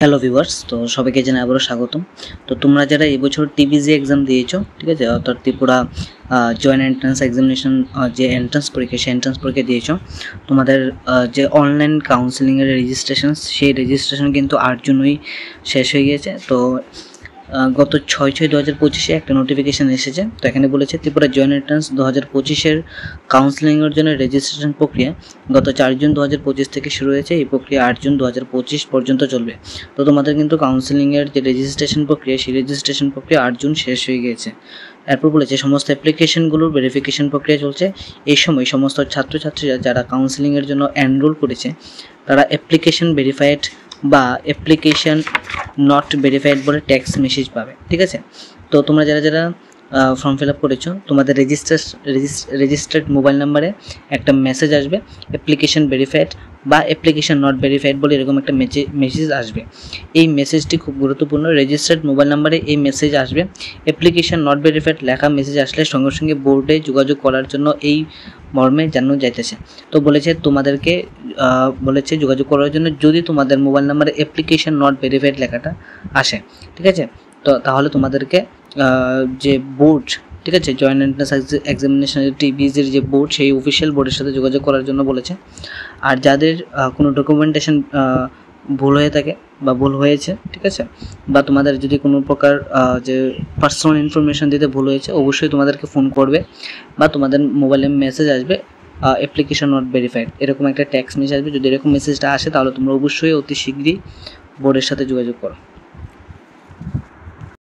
Hello viewers, তো সবাইকে জানাই আবারও স্বাগতম। তো তোমরা যারা এবছর টিবিজি এক্সাম দিয়েছো, ঠিক আছে, অর্থাৎ ত্রিপুরা জয়েন্ট এন্ট্রান্স এক্সামিনেশন, যে এন্ট্রান্স পরীক্ষা, সেই এন্ট্রান্স পরীক্ষা দিয়েছো, তোমাদের যে অনলাইন কাউন্সেলিংয়ের রেজিস্ট্রেশন, সেই রেজিস্ট্রেশন কিন্তু 8 জুনই শেষ হয়ে গিয়েছে। তো গত 6/6/2025 একটা নোটিফিকেশান এসেছে। তো এখানে বলেছে ত্রিপুরা জয়েন্ট এন্ট্রান্স 2025-এর কাউন্সেলিংয়ের জন্য রেজিস্ট্রেশন প্রক্রিয়া গত 4 জুন 2025 থেকে শুরু হয়েছে। এই প্রক্রিয়া 8 জুন 2025 পর্যন্ত চলবে। তো তোমাদের কিন্তু কাউন্সেলিংয়ের যে রেজিস্ট্রেশন প্রক্রিয়া, সেই রেজিস্ট্রেশন প্রক্রিয়া 8 জুন শেষ হয়ে গিয়েছে। এরপর বলেছে সমস্ত অ্যাপ্লিকেশনগুলোর ভেরিফিকেশন প্রক্রিয়া চলছে। এই সময় সমস্ত ছাত্রছাত্রীরা যারা কাউন্সেলিংয়ের জন্য এনরোল করেছে, তারা অ্যাপ্লিকেশন ভেরিফাইড বা অ্যাপ্লিকেশন নট ভেরিফাইড বলে টেক্সট মেসেজ পাবে। ঠিক আছে, তো তোমরা যারা ফর্ম ফিল আপ করেছো, তোমাদের রেজিস্টার্ড মোবাইল নাম্বারে একটা মেসেজ আসবে, অ্যাপ্লিকেশন ভেরিফাইড বা অ্যাপ্লিকেশন নট ভেরিফাইড বলে এরকম একটা মেসেজ আসবে। এই মেসেজটি খুব গুরুত্বপূর্ণ। রেজিস্টার্ড মোবাইল নাম্বারে এই মেসেজ আসবে। অ্যাপ্লিকেশন নট ভেরিফাইড লেখা মেসেজ আসলে সঙ্গে সঙ্গে বোর্ডে যোগাযোগ করার জন্য এই মর্মে জানানো যাইতেছে। তো বলেছে তোমাদেরকে যোগাযোগ করার জন্য যদি তোমাদের মোবাইল নাম্বারে অ্যাপ্লিকেশন নট ভেরিফাইড লেখাটা আসে, ঠিক আছে, তো তাহলে তোমাদেরকে যে বোর্ড, ঠিক আছে, জয়েন্ট এন্ট্রান্স এক্সামিনেশন টিবিজির যে বোর্ড, সেই অফিসিয়াল বোর্ডের সাথে যোগাযোগ করার জন্য বলেছে। আর যাদের কোনো ডকুমেন্টেশন ভুল হয়ে থাকে বা ভুল হয়েছে, ঠিক আছে, বা তোমাদের যদি কোনো প্রকার যে পার্সোনাল ইনফরমেশান দিতে ভুল হয়েছে, অবশ্যই তোমাদেরকে ফোন করবে বা তোমাদের মোবাইলে মেসেজ আসবে অ্যাপ্লিকেশন নট ভেরিফাইড, এরকম একটা টেক্সট মেসেজ আসবে। যদি এরকম মেসেজটা আসে তাহলে তোমরা অবশ্যই অতি শীঘ্রই বোর্ডের সাথে যোগাযোগ করো।